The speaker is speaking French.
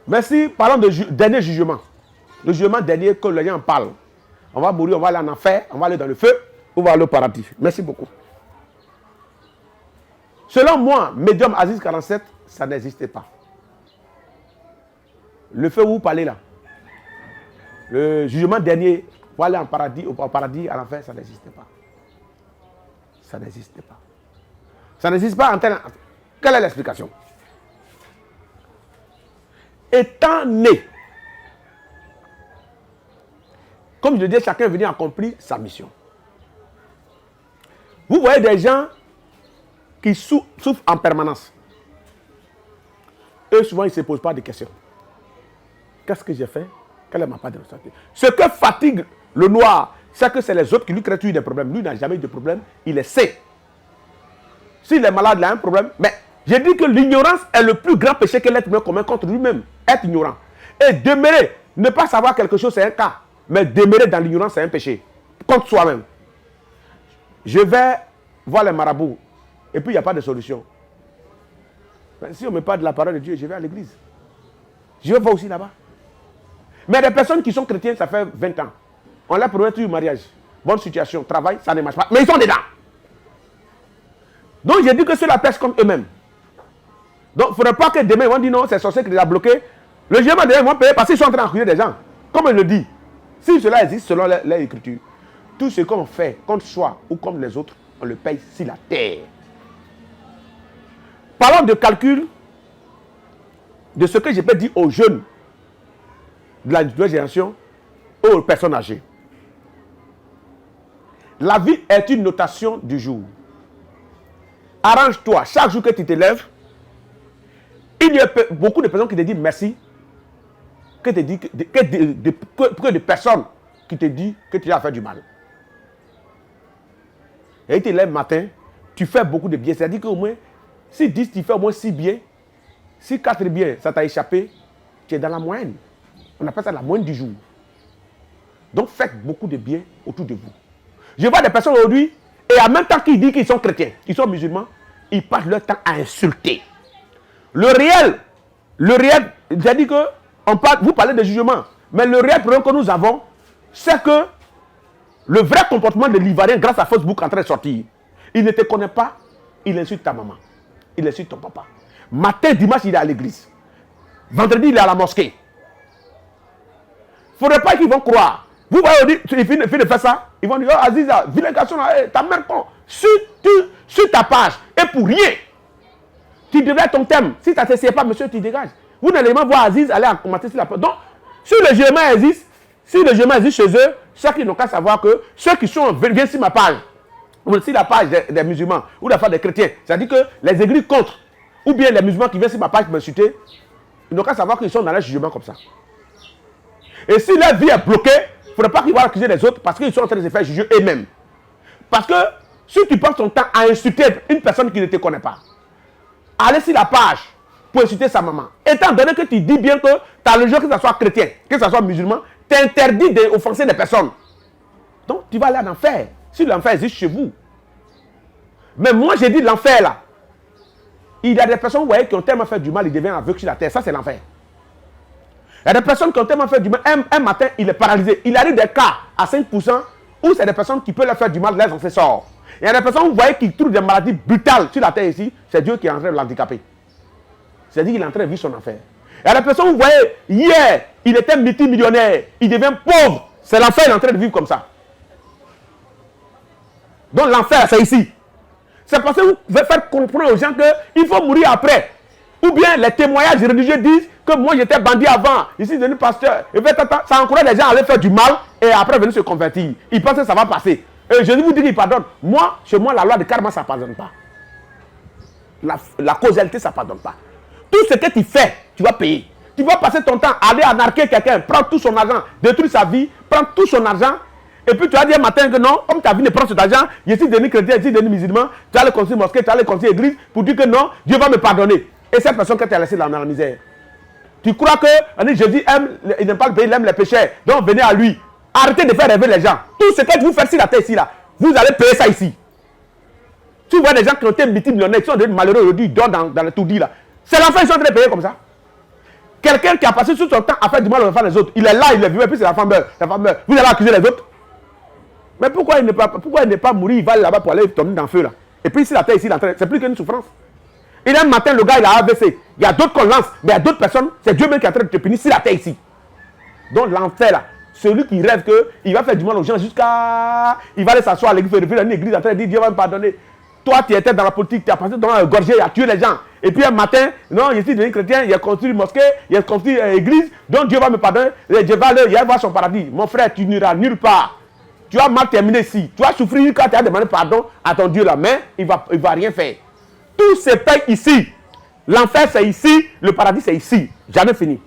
Merci. Parlons de dernier jugement. Le jugement dernier que les gens parlent. On va mourir, on va aller en enfer, on va aller dans le feu, on va aller au paradis. Merci beaucoup. Selon moi, médium Aziz 47, ça n'existait pas. Le feu où vous parlez là, le jugement dernier, pour aller en paradis, au paradis, à l'enfer, ça n'existait pas. Ça n'existait pas. Ça n'existe pas en termes... Quelle est l'explication? Étant né, comme je dis, chacun est venu accomplir sa mission. Vous voyez des gens qui souffrent en permanence. Eux, souvent, ils ne se posent pas de questions. Qu'est-ce que j'ai fait? Quelle est ma part de responsabilité? Ce que fatigue le noir, c'est que c'est les autres qui lui créent des problèmes. Lui n'a jamais eu de problème, il est sait. S'il est malade, il a un problème. Mais j'ai dit que l'ignorance est le plus grand péché que l'être humain commet contre lui-même. Être ignorant. Et demeurer, ne pas savoir quelque chose, c'est un cas. Mais demeurer dans l'ignorance, c'est un péché. Contre soi-même. Je vais voir les marabouts. Et puis, il n'y a pas de solution. Mais si on ne met pas de la parole de Dieu, je vais à l'église. Je vais voir aussi là-bas. Mais des personnes qui sont chrétiennes, ça fait 20 ans. On leur promet tout le mariage. Bonne situation, travail, ça ne marche pas. Mais ils sont dedans. Donc, j'ai dit que ceux-là pêchent comme eux-mêmes. Donc, il ne faudrait pas que demain, ils vont dire non, c'est sorcier qui les a bloqués. Le jugement demain, ils vont payer parce qu'ils sont en train d'accueillir des gens. Comme il le dit. Si cela existe selon l'écriture, tout ce qu'on fait, contre soi ou contre les autres, on le paye sur la terre. Parlons de calcul de ce que je peux dire aux jeunes de la nouvelle génération, aux personnes âgées. La vie est une notation du jour. Arrange-toi, chaque jour que tu te lèves, il y a beaucoup de personnes qui te disent merci, que de personnes qui te disent que tu as fait du mal. Et tu te lèves le matin, tu fais beaucoup de bien. C'est-à-dire qu'au moins, si 10, tu fais au moins 6 bien, si 4 bien, ça t'a échappé, tu es dans la moyenne. On appelle ça la moyenne du jour. Donc faites beaucoup de bien autour de vous. Je vois des personnes aujourd'hui, et en même temps qu'ils disent qu'ils sont chrétiens, qu'ils sont musulmans, ils passent leur temps à insulter. Le réel, c'est-à-dire que vous parlez de jugement, mais le réel problème que nous avons, c'est que le vrai comportement de l'Ivoirien, grâce à Facebook, est en train de sortir. Il ne te connaît pas, il insulte ta maman, il insulte ton papa. Matin, dimanche, il est à l'église. Vendredi, il est à la mosquée. Il ne faudrait pas qu'ils vont croire. Vous voyez, il finit de faire ça, ils vont dire, oh Aziza, vilain garçon, ta mère con, sur ta page, et pour rien. Tu devrais ton thème. Si ça ne te sert pas, monsieur, tu dégages. Vous n'allez pas voir Aziz aller en commenter sur la page. Donc, si le jugement existe, chez eux, ceux qui n'ont qu'à savoir que ceux qui viennent sur ma page, ou sur la page des musulmans, ou la page des chrétiens, c'est-à-dire que les églises contre, ou bien les musulmans qui viennent sur ma page m'insulter, ils n'ont qu'à savoir qu'ils sont dans le jugement comme ça. Et si leur vie est bloquée, il ne faudrait pas qu'ils vont accuser les autres parce qu'ils sont en train de se faire juger eux-mêmes. Parce que si tu passes ton temps à insulter une personne qui ne te connaît pas, aller sur la page pour insulter sa maman, étant donné que tu dis bien que ta religion, que ce soit chrétien, que ce soit musulman, t'interdit d'offenser des personnes. Donc tu vas aller en enfer, si l'enfer existe chez vous. Mais moi j'ai dit l'enfer là. Il y a des personnes, vous voyez, qui ont tellement fait du mal, ils deviennent aveugles sur la terre. Ça c'est l'enfer. Il y a des personnes qui ont tellement fait du mal, un matin il est paralysé. Il arrive des cas à 5% où c'est des personnes qui peuvent leur faire du mal, les ancêtres. Il y a des personnes, vous voyez, qui trouvent des maladies brutales sur la terre ici. C'est Dieu qui est en train de l'handicaper. C'est-à-dire qu'il est en train de vivre son enfer. Il y a des personnes, vous voyez, hier, il était multimillionnaire. Il devient pauvre. C'est l'enfer, il est en train de vivre comme ça. Donc l'enfer, c'est ici. C'est parce que vous devez faire comprendre aux gens qu'il faut mourir après. Ou bien les témoignages religieux disent que moi j'étais bandit avant, ici devenu pasteur. Et ça encourage les gens à aller faire du mal et après venir se convertir. Ils pensent que ça va passer. Et Jésus vous dit qu'il pardonne. Moi, chez moi, la loi de karma, ça ne pardonne pas. La causalité, ça ne pardonne pas. Tout ce que tu fais, tu vas payer. Tu vas passer ton temps à aller anarquer quelqu'un, prendre tout son argent, détruire sa vie, prendre tout son argent. Et puis tu vas dire matin que non, comme ta vie ne prend cet argent, je suis devenu chrétien, je suis devenu musulman, tu vas aller construire mosquée, tu vas aller construire église pour dire que non, Dieu va me pardonner. Et cette personne que tu as laissée dans la misère. Tu crois que Jésus aime, il n'aime pas le pays, il aime les pécheurs. Donc venez à lui. Arrêtez de faire rêver les gens. Tout ce que vous faites sur la terre ici, là, vous allez payer ça ici. Tu vois des gens qui ont été multimillionnaires, qui sont des malheureux aujourd'hui, ils dorment dans le tout dit là. C'est l'enfer, ils sont en train de payer comme ça. Quelqu'un qui a passé tout son temps à faire du mal aux enfants des autres, il est là, il est vivant, et puis c'est la femme meurt. La femme meurt. Vous allez accuser les autres. Mais pourquoi il n'est pas mourir, il va là-bas pour aller tomber dans le feu là. Et puis ici, la terre, ici, c'est plus qu'une souffrance. Et un matin, le gars, il a AVC. Il y a d'autres qu'on lance, mais il y a d'autres personnes, c'est Dieu même qui est en train de te punir, ici, la terre, ici. Donc l'enfer là, celui qui rêve qu'il va faire du mal aux gens jusqu'à... Il va aller s'asseoir à l'église, dans une église en train de dire Dieu va me pardonner. Toi, tu étais dans la politique, tu as passé dans la gorgée, tu as tué les gens. Et puis un matin, non, je suis devenu chrétien, il a construit une mosquée, il a construit une église, donc Dieu va me pardonner, Dieu va aller, il va voir son paradis. Mon frère, tu n'iras nulle part. Tu as mal terminé ici. Tu as souffert quand tu as demandé pardon à ton Dieu là, mais il va rien faire. Tout se paye ici. L'enfer c'est ici, le paradis c'est ici. Jamais fini.